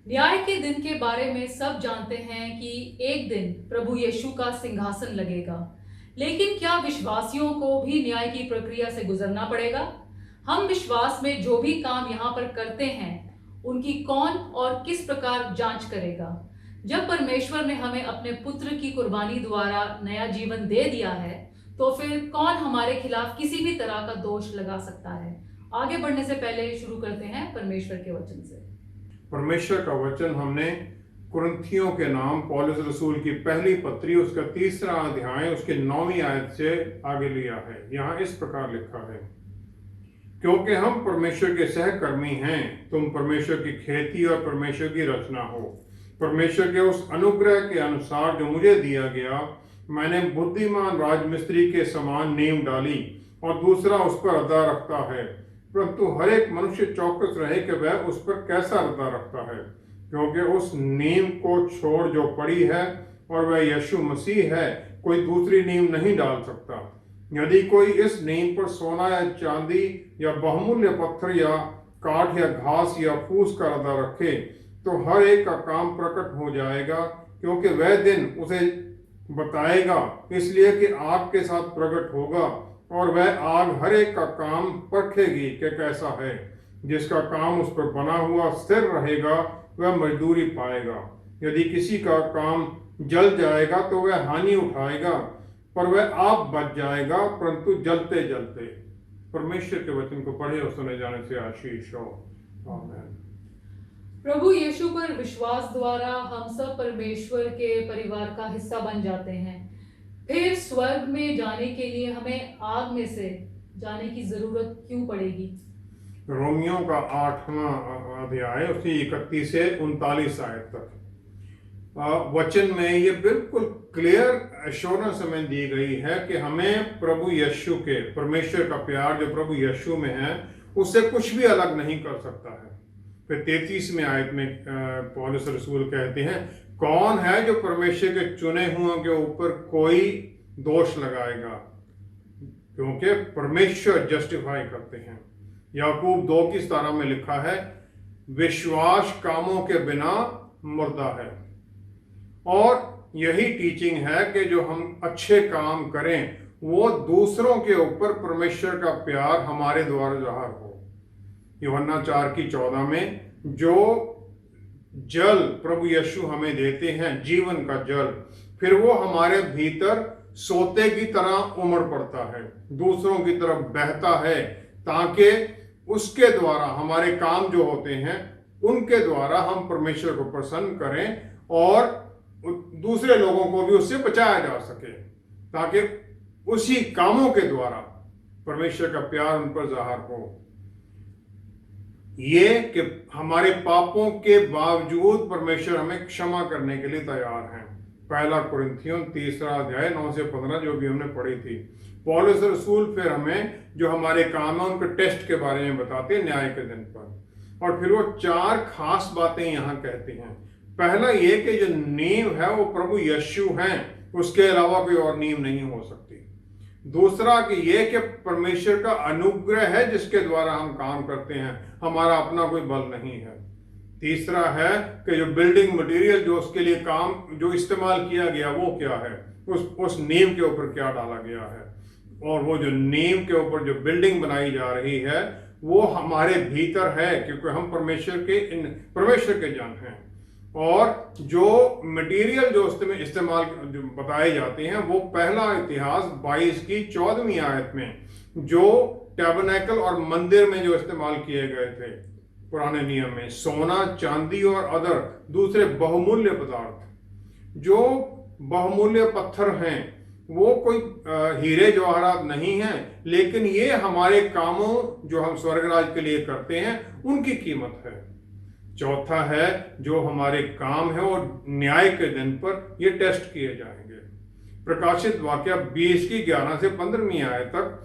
न्याय के दिन के बारे में सब जानते हैं कि एक दिन प्रभु यीशु का सिंहासन लगेगा। लेकिन क्या विश्वासियों को भी न्याय की प्रक्रिया से गुजरना पड़ेगा? हम विश्वास में जो भी काम यहाँ पर करते हैं, उनकी कौन और किस प्रकार जांच करेगा? जब परमेश्वर ने हमें अपने पुत्र की कुर्बानी द्वारा नया जीवन दे दिया है, तो फिर कौन हमारे खिलाफ किसी भी तरह का दोष लगा सकता है? आगे बढ़ने से पहले शुरू करते हैं परमेश्वर के वचन से। परमेश्वर का वचन हमने कुरिन्थियों के नाम पौलुस रसूल की पहली पत्री उसका 3रा अध्याय उसके 9वीं आयत से आगे लिया है। यहाँ इस प्रकार लिखा है, क्योंकि हम परमेश्वर के सहकर्मी हैं, तुम परमेश्वर की खेती और परमेश्वर की रचना हो। परमेश्वर के उस अनुग्रह के अनुसार जो मुझे दिया गया, मैंने बुद्धिमान राजमिस्त्री के समान नींव डाली और दूसरा उस पर अदा रखता है। परंतु हर एक मनुष्य चौकस रहे कि वह उस पर कैसा अदा रखता है, क्योंकि उस नींव को छोड़ जो पड़ी है और वह यीशु मसीह है, कोई दूसरी नींव नहीं डाल सकता। यदि कोई इस नींव पर सोना या चांदी या बहुमूल्य पत्थर या काठ या घास या फूस का अदा रखे, तो हर एक का काम प्रकट हो जाएगा, क्योंकि वह दिन उसे बताएगा, इसलिए कि आग के साथ प्रकट होगा और वह आग हर एक का काम परखेगी कि कैसा है। जिसका काम उस पर बना हुआ स्थिर रहेगा, वह मजदूरी पाएगा। यदि किसी का काम जल जाएगा तो वह हानि उठाएगा, पर वह आप बच जाएगा, परंतु जलते जलते। परमेश्वर के वचन को पढ़े और सुने जाने से आशीष हो। आमीन। प्रभु यीशु पर विश्वास द्वारा हम सब परमेश्वर के परिवार का हिस्सा बन जाते हैं। फिर स्वर्ग में जाने के लिए हमें आग में से जाने की जरूरत क्यों पड़ेगी? रोमियों का 8वां अध्याय उसकी 31 से 39 आयत तक वचन में ये बिल्कुल क्लियर एश्योरेंस हमें दी गई है कि हमें प्रभु यीशु के, परमेश्वर का प्यार जो प्रभु यीशु में है, उससे कुछ भी अलग नहीं कर सकता है। फिर 33वें आयत में पौलुस रसूल कहते हैं, कौन है जो परमेश्वर के चुने हुओं के ऊपर कोई दोष लगाएगा, क्योंकि परमेश्वर जस्टिफाई करते हैं। याकूब 2:17 में लिखा है, विश्वास कामों के बिना मुर्दा है। और यही टीचिंग है कि जो हम अच्छे काम करें वो दूसरों के ऊपर परमेश्वर का प्यार हमारे द्वारा जाहिर हो। यूहन्ना 4:14 में जो जल प्रभु यीशु हमें देते हैं, जीवन का जल, फिर वो हमारे भीतर सोते की तरह उमड़ पड़ता है, दूसरों की तरफ बहता है, ताकि उसके द्वारा हमारे काम जो होते हैं उनके द्वारा हम परमेश्वर को प्रसन्न करें और दूसरे लोगों को भी उससे बचाया जा सके, ताकि उसी कामों के द्वारा परमेश्वर का प्यार उन पर जाहिर हो। ये कि हमारे पापों के बावजूद परमेश्वर हमें क्षमा करने के लिए तैयार हैं। 1 कुरिन्थियों 3रा अध्याय 9 से 15 जो भी हमने पढ़ी थी। पौलुस रसूल फिर हमें जो हमारे काम है उनके टेस्ट के बारे में बताते हैं न्याय के दिन पर, और फिर वो 4 खास बातें यहाँ कहते हैं। पहला ये कि जो नींव है वो प्रभु यीशु हैं, उसके अलावा कोई और नींव नहीं हो सकती। दूसरा कि ये कि परमेश्वर का अनुग्रह है जिसके द्वारा हम काम करते हैं, हमारा अपना कोई बल नहीं है। तीसरा है कि जो बिल्डिंग मटेरियल जो उसके लिए काम जो इस्तेमाल किया गया वो क्या है, उस नींव के ऊपर क्या डाला गया है, और वो जो नींव के ऊपर जो बिल्डिंग बनाई जा रही है वो हमारे भीतर है, क्योंकि हम परमेश्वर के जन हैं। और जो मटेरियल जो उसमें इस्तेमाल जो बताए जाते हैं वो पहला इतिहास 22:14 आयत में जो टैबरनेकल और मंदिर में जो इस्तेमाल किए गए थे पुराने नियम में, सोना चांदी और अदर दूसरे बहुमूल्य पदार्थ, जो बहुमूल्य पत्थर हैं वो कोई हीरे जवाहरात नहीं हैं, लेकिन ये हमारे कामों जो हम स्वर्गराज के लिए करते हैं उनकी कीमत है। चौथा है जो हमारे काम है और न्याय के दिन पर ये टेस्ट किए जाएंगे। प्रकाशित वाक्य 20:11 से 15वीं आयत तक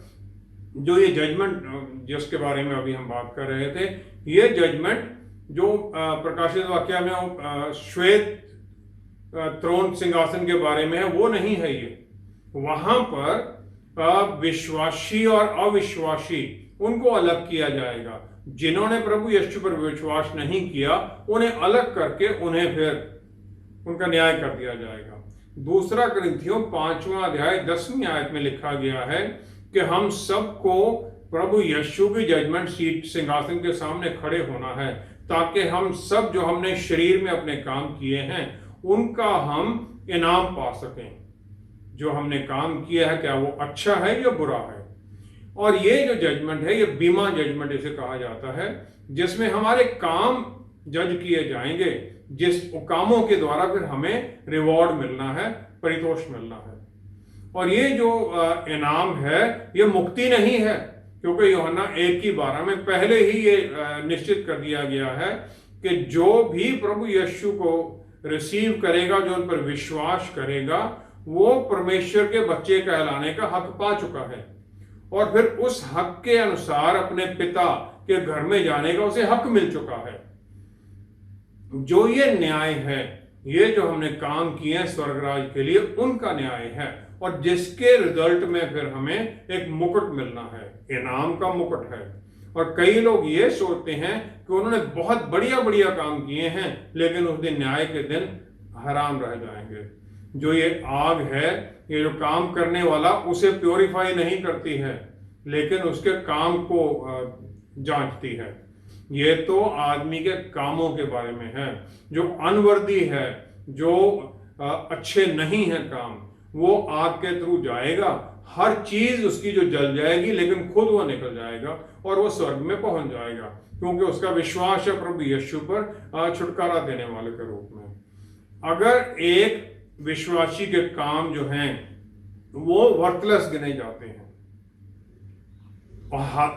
जो ये जजमेंट जिसके बारे में अभी हम बात कर रहे थे, ये जजमेंट जो प्रकाशित वाक्य में श्वेत त्रोन सिंहासन के बारे में है वो नहीं है। ये वहां पर विश्वासी और अविश्वासी उनको अलग किया जाएगा। जिन्होंने प्रभु यीशु पर विश्वास नहीं किया उन्हें अलग करके उन्हें फिर उनका न्याय कर दिया जाएगा। दूसरा कुरिन्थियों 5वां अध्याय 10वीं आयत में लिखा गया है कि हम सबको प्रभु यीशु की जजमेंट सीट सिंहासन के सामने खड़े होना है, ताकि हम सब जो हमने शरीर में अपने काम किए हैं उनका हम इनाम पा सकें। जो हमने काम किया है क्या वो अच्छा है या बुरा है। और ये जो जजमेंट है ये बीमा जजमेंट इसे कहा जाता है, जिसमें हमारे काम जज किए जाएंगे, जिस कामों के द्वारा फिर हमें रिवॉर्ड मिलना है, परितोष मिलना है। और ये जो इनाम है ये मुक्ति नहीं है, क्योंकि यूहन्ना 1:12 में पहले ही ये निश्चित कर दिया गया है कि जो भी प्रभु यीशु को रिसीव करेगा, जो उन पर विश्वास करेगा, वो परमेश्वर के बच्चे कहलाने का हक पा चुका है और फिर उस हक के अनुसार अपने पिता के घर में जाने का उसे हक मिल चुका है। जो ये न्याय है, ये जो हमने काम किए हैं स्वर्गराज के लिए, उनका न्याय है और जिसके रिजल्ट में फिर हमें एक मुकुट मिलना है, इनाम का मुकुट है। और कई लोग ये सोचते हैं कि उन्होंने बहुत बढ़िया बढ़िया काम किए हैं, लेकिन उस दिन न्याय के दिन हैरान रह जाएंगे। जो ये आग है, ये जो काम करने वाला उसे प्योरीफाई नहीं करती है, लेकिन उसके काम को जांचती है। ये तो आदमी के कामों के बारे में है। जो अनवर्दी है, जो अच्छे नहीं है काम, वो आग के थ्रू जाएगा, हर चीज उसकी जो जल जाएगी, लेकिन खुद वो निकल जाएगा और वो स्वर्ग में पहुंच जाएगा, क्योंकि उसका विश्वास है प्रभु यीशु पर छुटकारा देने वाले के रूप में। अगर एक विश्वासी के काम जो हैं वो वर्थलेस गिने जाते हैं,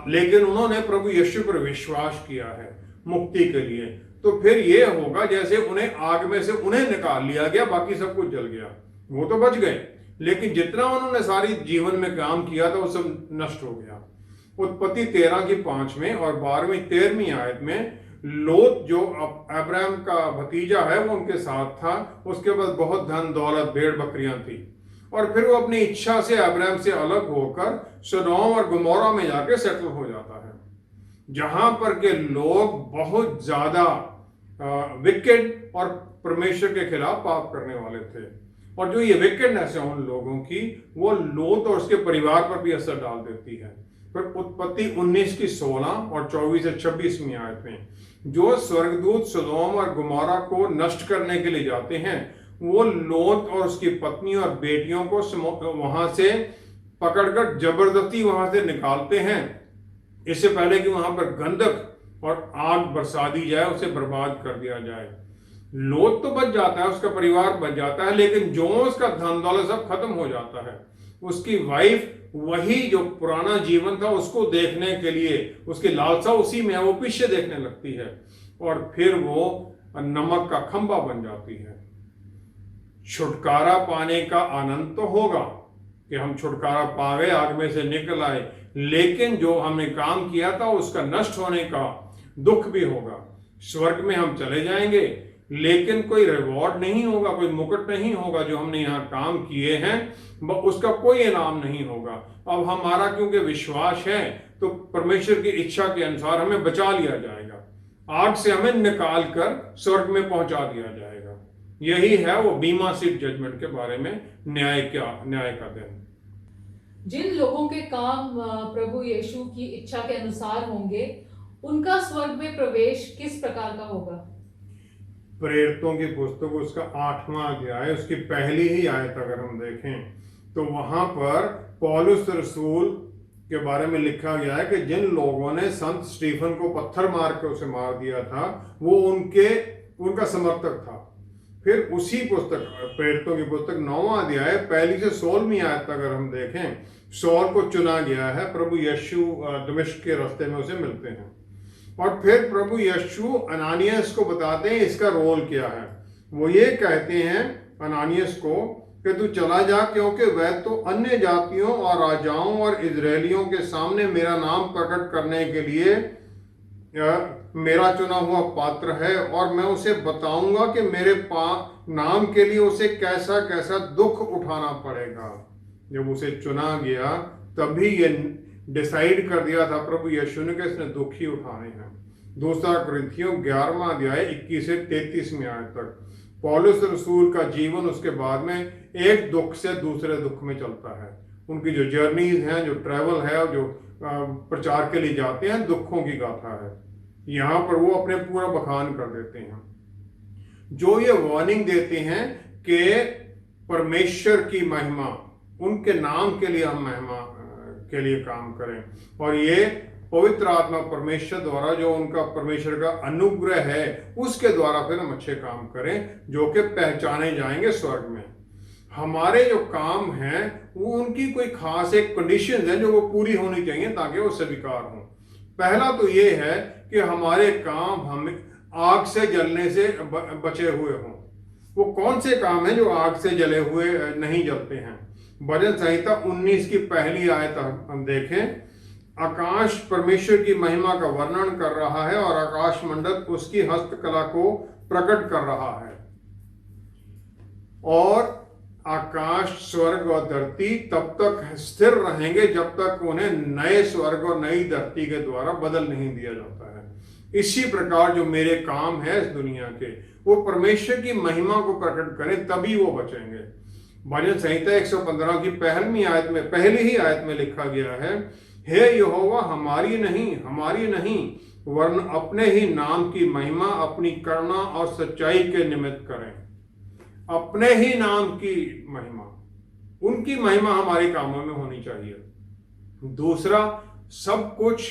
लेकिन उन्होंने प्रभु यीशु पर विश्वास किया है मुक्ति के लिए, तो फिर ये होगा जैसे उन्हें आग में से उन्हें निकाल लिया गया, बाकी सब कुछ जल गया, वो तो बच गए, लेकिन जितना उन्होंने सारी जीवन में काम किया था वो सब नष्ट हो गया। उत्पत्ति 13:5 में और 12वीं-13वीं आयत में लोत जो अब्राहम का भतीजा है वो उनके साथ था, उसके बाद बहुत धन दौलत भेड़ बकरियां थी, और फिर वो अपनी इच्छा से अब्राहम से अलग होकर सदोम और गमोरा में जाके सेटल हो जाता है, जहां पर के लोग बहुत ज्यादा विकेड और परमेश्वर के खिलाफ पाप करने वाले थे। और जो ये विकेडनेस है उन लोगों की, वो लोत और उसके परिवार पर भी असर डाल देती है। फिर उत्पत्ति 19:16 और 24 से 26वीं आयत में जो स्वर्गदूत सदोम और गमोरा को नष्ट करने के लिए जाते हैं, वो लोत और उसकी पत्नी और बेटियों को वहां से पकड़कर जबरदस्ती वहां से निकालते हैं, इससे पहले कि वहां पर गंधक और आग बरसा दी जाए, उसे बर्बाद कर दिया जाए। लोत तो बच जाता है, उसका परिवार बच जाता है, लेकिन जो उसका धन दौलत सब खत्म हो जाता है। उसकी वाइफ वही जो पुराना जीवन था उसको देखने के लिए, उसकी लालसा उसी में है, वो पीछे देखने लगती है और फिर वो नमक का खंबा बन जाती है। छुटकारा पाने का आनंद तो होगा कि हम छुटकारा पा गए, आग में से निकल आए, लेकिन जो हमने काम किया था उसका नष्ट होने का दुख भी होगा। स्वर्ग में हम चले जाएंगे, लेकिन कोई रिवॉर्ड नहीं होगा, कोई मुकुट नहीं होगा। जो हमने यहाँ काम किए हैं उसका कोई इनाम नहीं होगा। अब हमारा क्योंकि विश्वास है तो परमेश्वर की इच्छा के अनुसार हमें बचा लिया जाएगा, आग से हमें निकाल कर स्वर्ग में पहुंचा दिया जाएगा। यही है वो बीमा सीट जजमेंट के बारे में न्याय का दिन। जिन लोगों के काम प्रभु यीशु की इच्छा के अनुसार होंगे, उनका स्वर्ग में प्रवेश किस प्रकार का होगा? प्रेरितों की पुस्तक उसका 8वां अध्याय उसकी पहली ही आयत अगर हम देखें तो वहां पर पौलुस रसूल के बारे में लिखा गया है कि जिन लोगों ने संत स्टीफन को पत्थर मार के उसे मार दिया था वो उनका समर्थक था। फिर उसी पुस्तक प्रेरितों की पुस्तक 9वां अध्याय पहली से 16वीं आयत अगर हम देखें, सौल को चुना गया है, प्रभु यीशु दमिश्क के रास्ते में उसे मिलते हैं और फिर प्रभु यीशु अनानियास को बताते हैं इसका रोल क्या है। वो ये कहते हैं अनानियास को कि तू चला जा, क्योंकि वह तो अन्य जातियों और राजाओं और इजरायलियों के सामने मेरा नाम प्रकट करने के लिए मेरा चुना हुआ पात्र है, और मैं उसे बताऊंगा कि मेरे नाम के लिए उसे कैसा कैसा दुख उठाना पड़ेगा। जब उसे चुना गया तभी ये डिसाइड कर दिया था प्रभु यीशु ने कि इसने दुख ही उठाने हैं। दूसरा कुरिन्थियों 11वां अध्याय 21 से 33 आयत तक पौलुस रसूल का जीवन उसके बाद में एक दुख से दूसरे दुख में चलता है। उनकी जो जर्नीज हैं, जो ट्रैवल है, जो प्रचार के लिए जाते हैं, दुखों की गाथा है। यहाँ पर वो अपने पूरा बखान कर देते हैं, जो ये वार्निंग देते हैं कि परमेश्वर की महिमा, उनके नाम के लिए हम महिमा के लिए काम करें, और ये पवित्र आत्मा परमेश्वर द्वारा जो उनका परमेश्वर का अनुग्रह है उसके द्वारा फिर हम अच्छे काम करें जो कि पहचाने जाएंगे स्वर्ग में। हमारे जो काम हैं वो उनकी कोई खास एक कंडीशन है जो वो पूरी होनी चाहिए ताकि वो स्वीकार हों। पहला तो ये है कि हमारे काम हमें आग से जलने से बचे हुए हों। वो कौन से काम हैं जो आग से जले हुए नहीं जलते हैं? भजन संहिता 19 की पहली आयत हम देखें। आकाश परमेश्वर की महिमा का वर्णन कर रहा है और आकाश मंडल उसकी हस्तकला को प्रकट कर रहा है, और आकाश, स्वर्ग और धरती तब तक स्थिर रहेंगे जब तक उन्हें नए स्वर्ग और नई धरती के द्वारा बदल नहीं दिया जाता है। इसी प्रकार जो मेरे काम है इस दुनिया के, वो परमेश्वर की महिमा को प्रकट करें, तभी वो बचेंगे। भजन संहिता 115 की पहली ही आयत में लिखा गया है, हे यहोवा हमारी नहीं वरन अपने ही नाम की महिमा अपनी करुणा और सच्चाई के निमित्त करें। अपने ही नाम की महिमा, उनकी महिमा हमारे कामों में होनी चाहिए। दूसरा, सब कुछ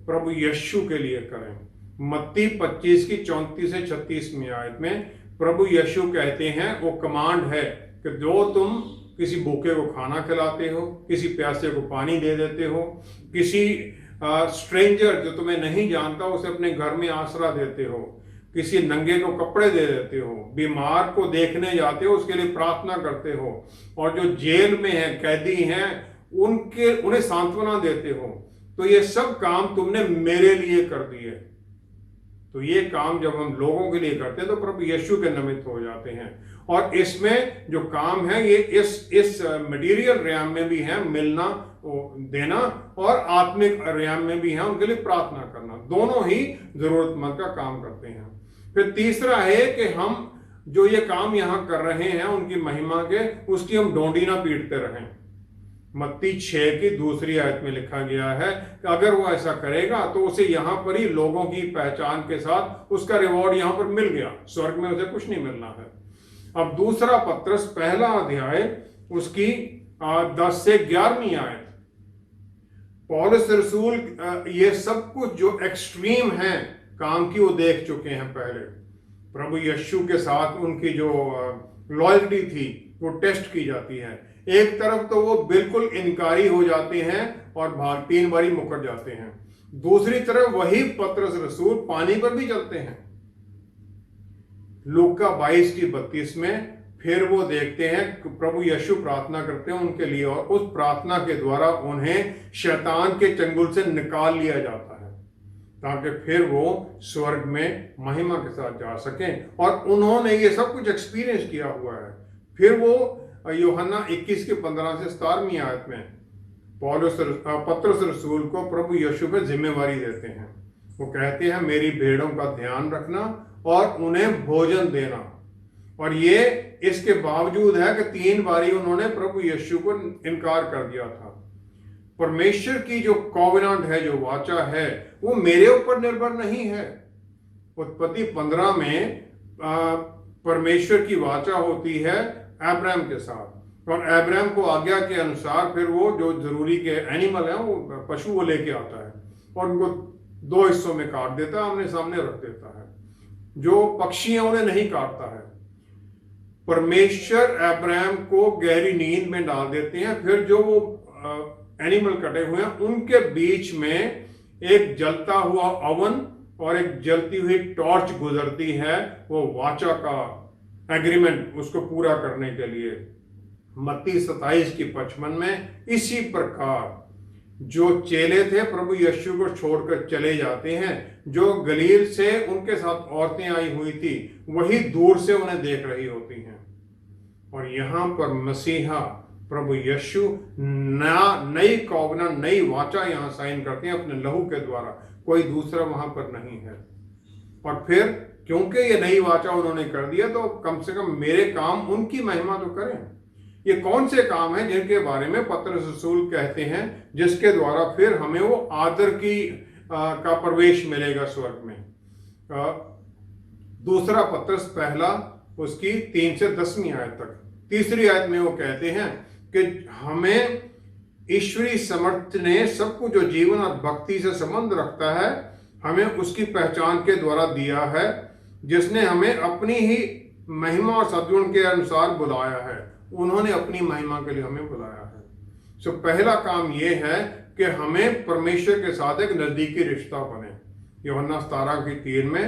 प्रभु यीशु के लिए करें। मत्ती 25 की 34 से 36 आयत में प्रभु यीशु कहते हैं, वो कमांड है कि जो तुम किसी भूखे को खाना खिलाते हो, किसी प्यासे को पानी दे देते हो, किसी स्ट्रेंजर जो तुम्हें नहीं जानता उसे अपने घर में आसरा देते हो, किसी नंगे को कपड़े दे देते हो, बीमार को देखने जाते हो उसके लिए प्रार्थना करते हो, और जो जेल में है, कैदी हैं, उन्हें सांत्वना देते हो, तो ये सब काम तुमने मेरे लिए कर दिए। तो ये काम जब हम लोगों के लिए करते हैं तो प्रभु यीशु के निमित्त हो जाते हैं। और इसमें जो काम है ये इस मटेरियल रियाम में भी है, मिलना देना, और आत्मिक रियाम में भी है, उनके लिए प्रार्थना करना। दोनों ही जरूरतमंद का काम करते हैं। फिर तीसरा है कि हम जो ये काम यहाँ कर रहे हैं उनकी महिमा के, उसकी हम डोंडी ना पीटते रहें। मत्ती 6 की दूसरी आयत में लिखा गया है कि अगर वो ऐसा करेगा तो उसे यहाँ पर ही लोगों की पहचान के साथ उसका रिवॉर्ड यहाँ पर मिल गया, स्वर्ग में उसे कुछ नहीं मिलना है। अब दूसरा पत्रस पहला अध्याय उसकी 10 से 11 आयत, पौलुस रसूल ये सब कुछ जो एक्सट्रीम है काम की वो देख चुके हैं पहले। प्रभु यीशु के साथ उनकी जो लॉयल्टी थी वो टेस्ट की जाती है। एक तरफ तो वो बिल्कुल इनकारी हो जाते हैं और 3 बारी मुकर जाते हैं, दूसरी तरफ वही पत्रस रसूल पानी पर भी चलते हैं। लूका 22 की 32 में फिर वो देखते हैं कि प्रभु यीशु प्रार्थना करते हैं उनके लिए, और उस प्रार्थना के द्वारा उन्हें शैतान के चंगुल से निकाल लिया जाता है ताकि फिर वो स्वर्ग में महिमा के साथ जा सकें। और उन्होंने ये सब कुछ एक्सपीरियंस किया हुआ है। फिर वो यूहन्ना 21 के 15 से 17 आयत में पत्रस रसूल को प्रभु यीशु पे जिम्मेवारी देते हैं। वो कहते हैं मेरी भेड़ों का ध्यान रखना और उन्हें भोजन देना। और ये इसके बावजूद है कि 3 बारी उन्होंने प्रभु यीशु को इनकार कर दिया था। परमेश्वर की जो कॉवेनेंट है, जो वाचा है, वो मेरे ऊपर निर्भर नहीं है। उत्पत्ति 15 में परमेश्वर की वाचा होती है अब्राहम के साथ, और अब्राहम को आज्ञा के अनुसार फिर वो जो जरूरी के एनिमल है वो पशु वो लेके आता है और उनको 2 हिस्सों में काट देता है, आमने सामने रख देता है। जो पक्षी हैं उन्हें नहीं काटता है। परमेश्वर अब्राहम को गहरी नींद में डाल देते हैं। फिर जो वो एनिमल कटे हुए हैं उनके बीच में एक जलता हुआ ओवन और एक जलती हुई टॉर्च गुजरती है, वो वाचा का एग्रीमेंट उसको पूरा करने के लिए। मत्ती 27 की 55 में इसी प्रकार जो चेले थे प्रभु यीशु को छोड़कर चले जाते हैं। जो गलील से उनके साथ औरतें आई हुई थी वही दूर से उन्हें देख रही होती हैं। और यहां पर मसीहा प्रभु यीशु नई कॉवेनेंट, नई वाचा यहाँ साइन करते हैं अपने लहू के द्वारा, कोई दूसरा वहां पर नहीं है। और फिर क्योंकि ये नई वाचा उन्होंने कर दिया, तो कम से कम मेरे काम उनकी महिमा तो करें। ये कौन से काम हैं जिनके बारे में पतरस रसूल कहते हैं, जिसके द्वारा फिर हमें वो आदर का प्रवेश मिलेगा स्वर्ग में। दूसरा पतरस पहला, उसकी 3 से 10वीं आयत तक। तीसरी आयत में वो कहते हैं कि हमें ईश्वरीय समर्थ ने सब कुछ जो जीवन और भक्ति से संबंध रखता है, हमें उसकी पहचान के द्वारा दिया है, जिसने हमें अपनी ही महिमा और सद्गुण के अनुसार बुलाया है। उन्होंने अपनी महिमा के लिए हमें बुलाया है। सो पहला काम यह है कि हमें परमेश्वर के साथ एक नजदीकी रिश्ता बने। यूहन्ना 17:3 में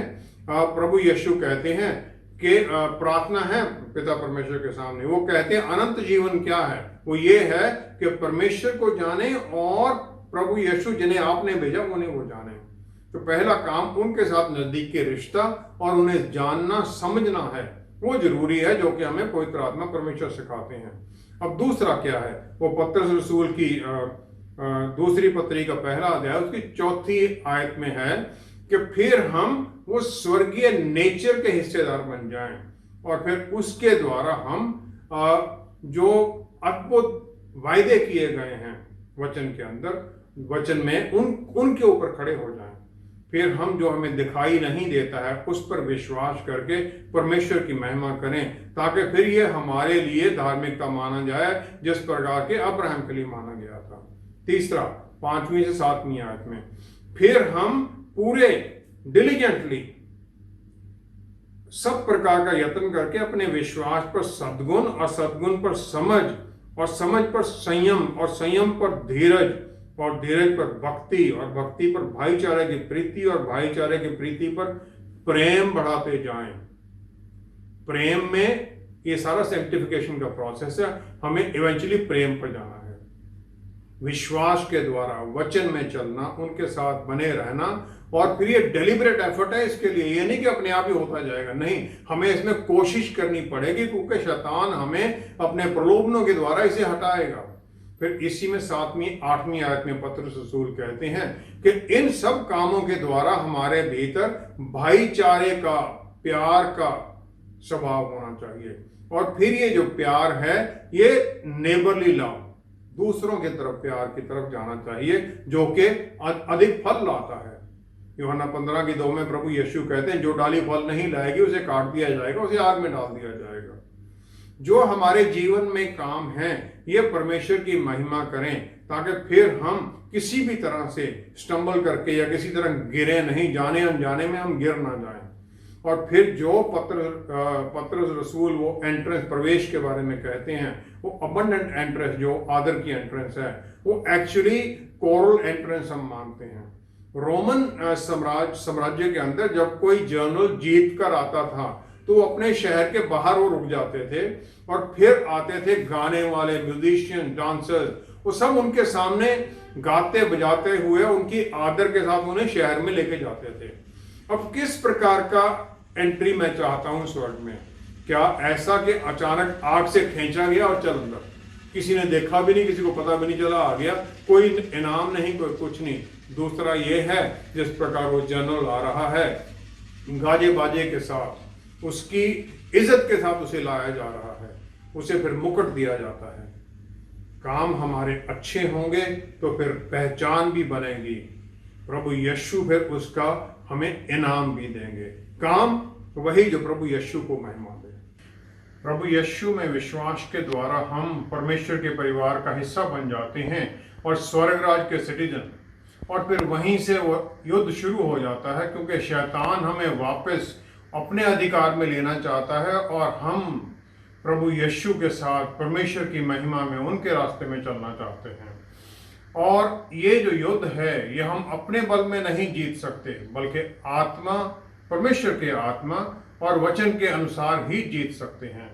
प्रभु यीशु कहते हैं कि प्रार्थना है पिता परमेश्वर के सामने, वो कहते हैं अनंत जीवन क्या है, वो ये है कि परमेश्वर को जाने और प्रभु यीशु जिन्हें आपने भेजा उन्हें वो जाने। तो पहला काम उनके साथ नजदीकी रिश्ता और उन्हें जानना समझना है, वो जरूरी है, जो कि हमें पवित्र आत्मा परमेश्वर सिखाते हैं। अब दूसरा क्या है, वो पतरस रसूल की दूसरी पत्री का पहला अध्याय उसकी 4थी आयत में है कि फिर हम वो स्वर्गीय नेचर के हिस्सेदार बन जाएं, और फिर उसके द्वारा हम जो अद्भुत वायदे किए गए हैं वचन के अंदर, वचन में उनके ऊपर खड़े हो जाएं। फिर हम जो हमें दिखाई नहीं देता है उस पर विश्वास करके परमेश्वर की महिमा करें, ताकि फिर ये हमारे लिए धार्मिकता माना जाए जिस प्रकार के अब्राहम के लिए माना गया था। तीसरा 5वीं से 7वीं आयत में, फिर हम पूरे डिलीजेंटली सब प्रकार का यत्न करके अपने विश्वास पर सद्गुण और सद्गुण पर समझ और समझ पर संयम और संयम पर धीरज और धीरज पर भक्ति और भक्ति पर भाईचारे की प्रीति और भाईचारे की प्रीति पर प्रेम बढ़ाते जाएं। प्रेम में ये सारा सैंक्टिफिकेशन का प्रोसेस है, हमें इवेंचुअली प्रेम पर जाना है। विश्वास के द्वारा वचन में चलना, उनके साथ बने रहना, और फिर ये डेलिबरेट एफर्ट है इसके लिए, ये नहीं कि अपने आप ही होता जाएगा, नहीं, हमें इसमें कोशिश करनी पड़ेगी, क्योंकि शैतान हमें अपने प्रलोभनों के द्वारा इसे हटाएगा। फिर इसी में 7वीं 8वीं आयत में पतरस रसूल कहते हैं कि इन सब कामों के द्वारा हमारे भीतर भाईचारे का, प्यार का स्वभाव होना चाहिए। और फिर ये जो प्यार है ये नेबरली लव, दूसरों की तरफ प्यार की तरफ जाना चाहिए, जो कि अधिक फल लाता है। यूहन्ना 15:2 में प्रभु यीशु कहते हैं जो डाली फल नहीं लाएगी उसे काट दिया जाएगा, उसे आग में डाल दिया जाएगा। जो हमारे जीवन में काम है ये परमेश्वर की महिमा करें, ताकि फिर हम किसी भी तरह से स्टम्बल करके या किसी तरह गिरे नहीं, जाने अनजाने में हम गिर ना जाएं। और फिर जो पतरस रसूल वो एंट्रेंस, प्रवेश के बारे में कहते हैं, वो अबंडेंट एंट्रेंस, जो आदर की एंट्रेंस है, वो एक्चुअली कोरल एंट्रेंस हम मानते हैं। रोमन साम्राज्य के अंदर जब कोई जनरल जीत कर आता था तो वो अपने शहर के बाहर वो रुक जाते थे, और फिर आते थे गाने वाले, म्यूजिशियन, डांसर्स, वो सब उनके सामने गाते बजाते हुए उनकी आदर के साथ उन्हें शहर में लेके जाते थे। अब किस प्रकार का एंट्री मैं चाहता हूं स्वर्ग में? क्या ऐसा कि अचानक आग से खींचा गया और चल अंदर, किसी ने देखा भी नहीं, किसी को पता भी नहीं चला, आ गया, कोई इनाम नहीं, कोई कुछ नहीं। दूसरा ये है जिस प्रकार वो जनरल आ रहा है, गाजे बाजे के साथ, उसकी इज्जत के साथ उसे लाया जा रहा है, उसे फिर मुकुट दिया जाता है। काम हमारे अच्छे होंगे तो फिर पहचान भी बनेगी, प्रभु यीशु फिर उसका हमें इनाम भी देंगे। काम वही जो प्रभु यीशु को महिमा दे। प्रभु यीशु में विश्वास के द्वारा हम परमेश्वर के परिवार का हिस्सा बन जाते हैं और स्वर्ग राज के सिटीजन, और फिर वहीं से वो युद्ध शुरू हो जाता है, क्योंकि शैतान हमें वापस अपने अधिकार में लेना चाहता है और हम प्रभु यीशु के साथ परमेश्वर की महिमा में उनके रास्ते में चलना चाहते हैं। और ये जो युद्ध है ये हम अपने बल में नहीं जीत सकते, बल्कि आत्मा, परमेश्वर के आत्मा और वचन के अनुसार ही जीत सकते हैं।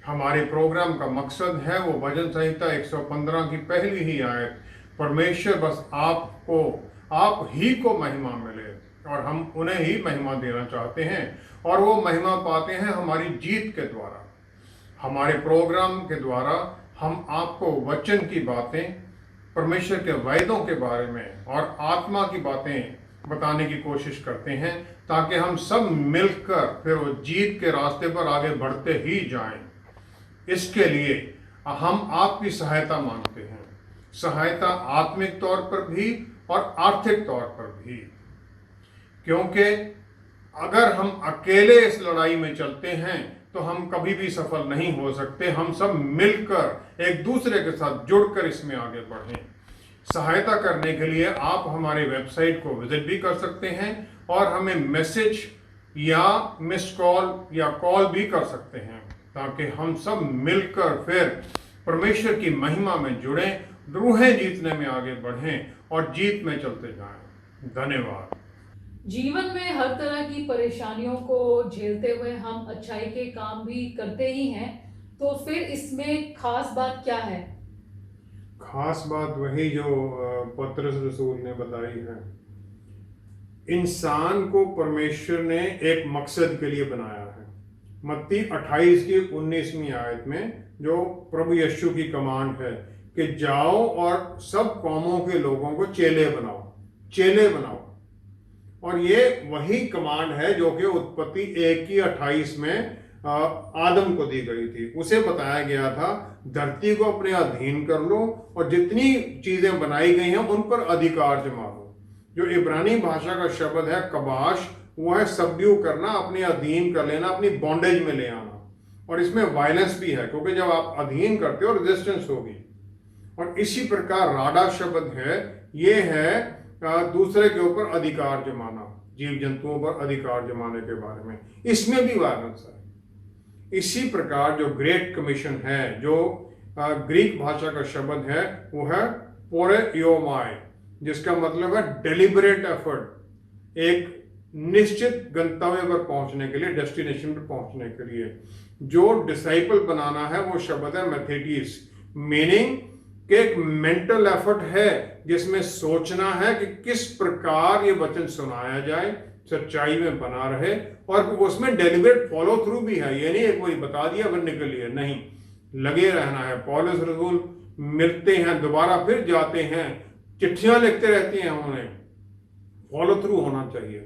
हमारे प्रोग्राम का मकसद है वो भजन संहिता 115 की पहली ही आयत, परमेश्वर बस आपको, आप ही को महिमा मिले, और हम उन्हें ही महिमा देना चाहते हैं, और वो महिमा पाते हैं हमारी जीत के द्वारा। हमारे प्रोग्राम के द्वारा हम आपको वचन की बातें, परमेश्वर के वायदों के बारे में और आत्मा की बातें बताने की कोशिश करते हैं, ताकि हम सब मिलकर फिर वो जीत के रास्ते पर आगे बढ़ते ही जाएं। इसके लिए हम आपकी सहायता मांगते हैं, सहायता आत्मिक तौर पर भी और आर्थिक तौर पर भी, क्योंकि अगर हम अकेले इस लड़ाई में चलते हैं तो हम कभी भी सफल नहीं हो सकते। हम सब मिलकर एक दूसरे के साथ जुड़कर इसमें आगे बढ़ें। सहायता करने के लिए आप हमारे वेबसाइट को विजिट भी कर सकते हैं और हमें मैसेज या मिस कॉल या कॉल भी कर सकते हैं, ताकि हम सब मिलकर फिर परमेश्वर की महिमा में जुड़ें, रूहें जीतने में आगे बढ़ें और जीत में चलते जाएं। धन्यवाद। जीवन में हर तरह की परेशानियों को झेलते हुए हम अच्छाई के काम भी करते ही हैं, तो फिर इसमें खास बात क्या है? खास बात वही जो पतरस रसूल ने बताई है। इंसान को परमेश्वर ने एक मकसद के लिए बनाया है। मत्ती 28 की 19वीं आयत में जो प्रभु यीशु की कमांड है कि जाओ और सब कौमों के लोगों को चेले बनाओ, चेले बनाओ। और ये वही कमांड है जो कि उत्पत्ति 1 की 28 में आदम को दी गई थी। उसे बताया गया था धरती को अपने अधीन कर लो और जितनी चीजें बनाई गई हैं उन पर अधिकार जमा लो। जो इब्रानी भाषा का शब्द है कबाश, वो है सबड्यू करना, अपने अधीन कर लेना, अपनी बॉन्डेज में ले आना। और इसमें वायलेंस भी है, क्योंकि जब आप अधीन करते हो रेजिस्टेंस होगी। और इसी प्रकार राडा शब्द है, ये है दूसरे के ऊपर अधिकार जमाना, जीव जंतुओं पर अधिकार जमाने के बारे में। इसमें भी वायलेंस है। इसी प्रकार जो ग्रेट कमीशन है, जो ग्रीक भाषा का शब्द है, वो है पोरेयोमाई, जिसका मतलब है डेलिबरेट एफर्ट, एक निश्चित गंतव्य पर पहुंचने के लिए, डेस्टिनेशन पर पहुंचने के लिए। जो डिसाइपल बनाना है वो शब्द है मैथेटिस, मीनिंग कि एक मेंटल एफर्ट है जिसमें सोचना है कि किस प्रकार ये वचन सुनाया जाए, सच्चाई में बना रहे, और उसमें डेलिबरेट फॉलो थ्रू भी है। ये नहीं एक बार बता दिया फिर निकल लिया, नहीं, लगे रहना है। पौलुस रसूल मिलते हैं, दोबारा फिर जाते हैं, चिट्ठियां लिखते रहते हैं, उन्हें फॉलो थ्रू होना चाहिए।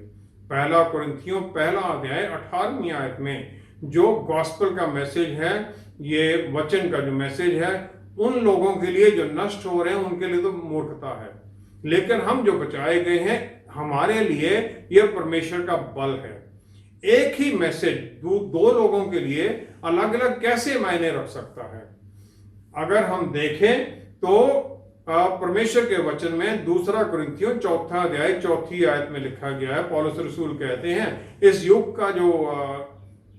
पहला कुरिन्थियों 1 अध्याय 18वीं आयत में जो गॉस्पेल का मैसेज है, ये वचन का जो मैसेज है, उन लोगों के लिए जो नष्ट हो रहे हैं उनके लिए तो मूर्खता है, लेकिन हम जो बचाए गए हैं हमारे लिए यह परमेश्वर का बल है। एक ही मैसेज दो लोगों के लिए अलग अलग कैसे मायने रख सकता है? अगर हम देखें तो परमेश्वर के वचन में 2 कुरिन्थियों 4 अध्याय 4 आयत में लिखा गया है, पौलुस रसूल कहते हैं इस युग का जो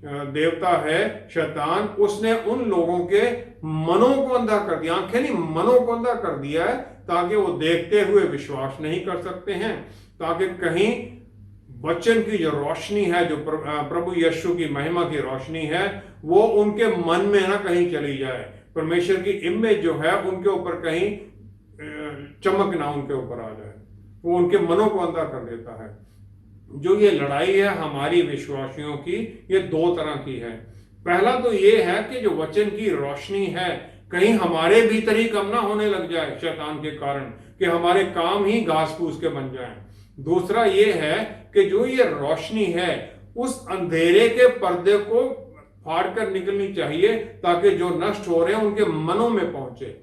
देवता है शैतान, उसने उन लोगों के मनों को अंधा कर दिया, आंखें नहीं, मनों को अंधा कर दिया है, ताकि वो देखते हुए विश्वास नहीं कर सकते हैं, ताकि कहीं वचन की जो रोशनी है, जो प्रभु यीशु की महिमा की रोशनी है, वो उनके मन में ना कहीं चली जाए, परमेश्वर की इमेज जो है उनके ऊपर कहीं चमक ना उनके ऊपर आ जाए, वो उनके मनों को अंधा कर देता है। जो ये लड़ाई है हमारी विश्वासियों की, ये 2 तरह की है। पहला तो ये है कि जो वचन की रोशनी है कहीं हमारे भीतर ही कम ना होने लग जाए शैतान के कारण, कि हमारे काम ही घास फूस के बन जाएं। दूसरा ये है कि जो ये रोशनी है उस अंधेरे के पर्दे को फाड़ कर निकलनी चाहिए, ताकि जो नष्ट हो रहे हैं उनके मनों में पहुंचे।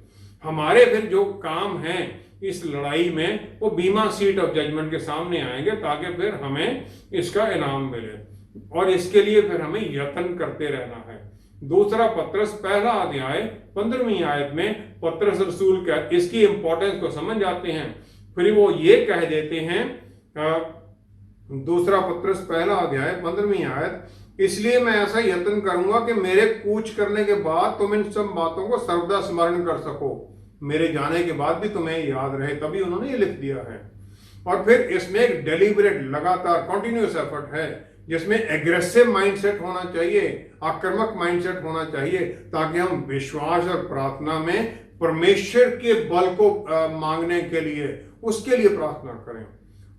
हमारे फिर जो काम हैं इस लड़ाई में, वो बीमा सीट ऑफ जजमेंट के सामने आएंगे, ताकि फिर हमें इसका इनाम मिले, और इसके लिए फिर हमें यत्न करते रहना है। 2 पत्रस 1 अध्याय 15वीं आयत में पत्रस रसूल का इसकी इंपॉर्टेंस को समझ जाते हैं। फिर वो ये कह देते हैं, 2 पत्रस 1 अध्याय 15वीं आयत, इसलिए मैं ऐसा यत्न करूंगा कि मेरे कूच करने के बाद तुम इन सब बातों को सर्वदा स्मरण कर सको, मेरे जाने के बाद भी तुम्हें याद रहे। तभी उन्होंने ये लिख दिया है। और फिर इसमें एक डेलिबरेट, लगातार, कॉन्टिन्यूस एफर्ट है, जिसमें एग्रेसिव माइंडसेट होना चाहिए, आक्रामक माइंडसेट होना चाहिए, ताकि हम विश्वास और प्रार्थना में परमेश्वर के बल को मांगने के लिए, उसके लिए प्रार्थना करें।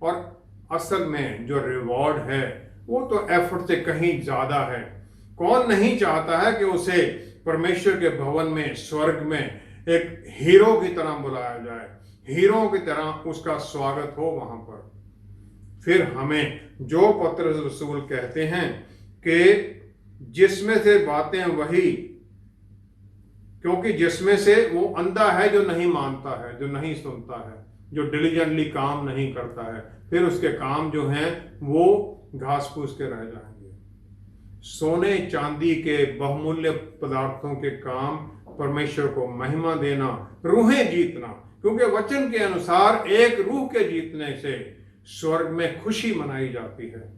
और असल में जो रिवॉर्ड है वो तो एफर्ट से कहीं ज्यादा है। कौन नहीं चाहता है कि उसे परमेश्वर के भवन में, स्वर्ग में एक हीरो की तरह बुलाया जाए, हीरो की तरह उसका स्वागत हो वहां पर। फिर हमें जो पतरस रसूल कहते हैं कि जिसमें से बातें वही, क्योंकि जिसमें से वो अंधा है जो नहीं मानता है, जो नहीं सुनता है, जो डिलीजेंटली काम नहीं करता है, फिर उसके काम जो हैं वो घास फूस के रह जाएंगे। सोने चांदी के बहुमूल्य पदार्थों के काम, परमेश्वर को महिमा देना, रूहें जीतना, क्योंकि वचन के अनुसार एक रूह के जीतने से स्वर्ग में खुशी मनाई जाती है।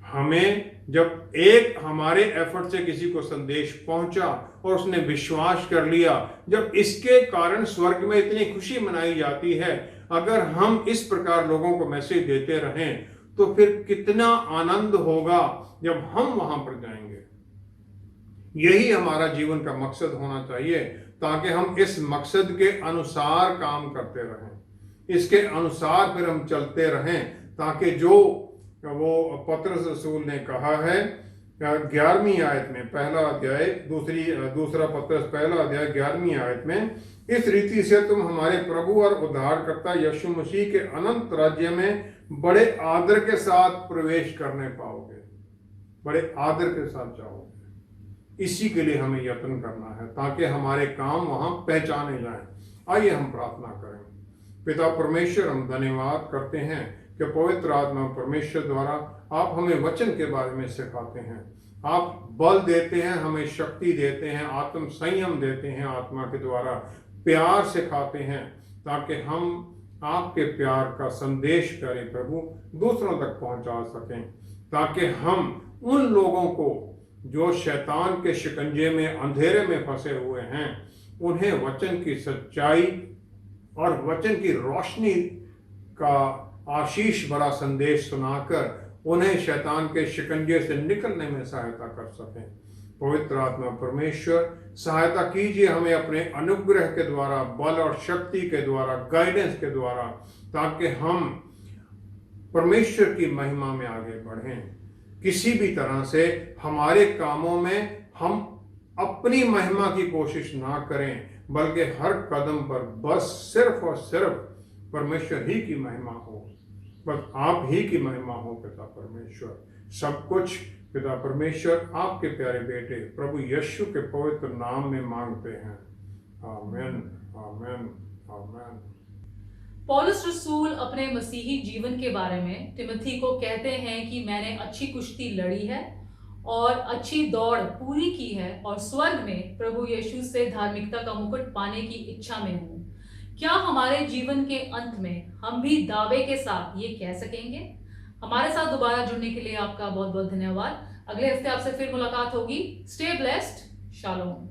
हमें जब एक हमारे एफर्ट से किसी को संदेश पहुंचा और उसने विश्वास कर लिया, जब इसके कारण स्वर्ग में इतनी खुशी मनाई जाती है, अगर हम इस प्रकार लोगों को मैसेज देते रहें तो फिर कितना आनंद होगा जब हम वहां पर जाएंगे। यही हमारा जीवन का मकसद होना चाहिए, ताकि हम इस मकसद के अनुसार काम करते रहें, इसके अनुसार फिर हम चलते रहें, ताकि जो वो पतरस रसूल ने कहा है 11वीं आयत में, पहला अध्याय दूसरा पतरस पहला अध्याय 11वीं आयत में, इस रीति से तुम हमारे प्रभु और उद्धारकर्ता यीशु मसीह के अनंत राज्य में बड़े आदर के साथ प्रवेश करने पाओगे, बड़े आदर के साथ जाओगे। इसी के लिए हमें यत्न करना है, ताकि हमारे काम वहां पहचाने जाएं। आइए हम प्रार्थना करें। पिता परमेश्वर, हम धन्यवाद करते हैं कि पवित्र आत्मा परमेश्वर द्वारा आप हमें वचन के बारे में सिखाते हैं, आप बल देते हैं, हमें शक्ति देते हैं, आत्म संयम देते हैं, आत्मा के द्वारा प्यार सिखाते हैं, ताकि हम आपके प्यार का संदेश करें प्रभु, दूसरों तक पहुंचा सकें, ताकि हम उन लोगों को जो शैतान के शिकंजे में, अंधेरे में फंसे हुए हैं, उन्हें वचन की सच्चाई और वचन की रोशनी का आशीष भरा संदेश सुनाकर उन्हें शैतान के शिकंजे से निकलने में सहायता कर सकें। पवित्र आत्मा परमेश्वर, सहायता कीजिए हमें अपने अनुग्रह के द्वारा, बल और शक्ति के द्वारा, गाइडेंस के द्वारा, ताकि हम परमेश्वर की महिमा में आगे बढ़ें। किसी भी तरह से हमारे कामों में हम अपनी महिमा की कोशिश ना करें, बल्कि हर कदम पर बस सिर्फ और सिर्फ परमेश्वर ही की महिमा हो, बस आप ही की महिमा हो। पिता परमेश्वर, सब कुछ पिता परमेश्वर आपके प्यारे बेटे प्रभु यीशु के पवित्र नाम में मांगते हैं। आमीन, आमीन, आमीन। पौलुस रसूल अपने मसीही जीवन के बारे में तिमोथी को कहते हैं कि मैंने अच्छी कुश्ती लड़ी है और अच्छी दौड़ पूरी की है और स्वर्ग में प्रभु यीशु से धार्मिकता का मुकुट पाने की इच्छा में हूँ। क्या हमारे जीवन के अंत में हम भी दावे के साथ ये कह सकेंगे? हमारे साथ दोबारा जुड़ने के लिए आपका बहुत बहुत धन्यवाद। अगले हफ्ते आपसे फिर मुलाकात होगी। Stay blessed. शालोम।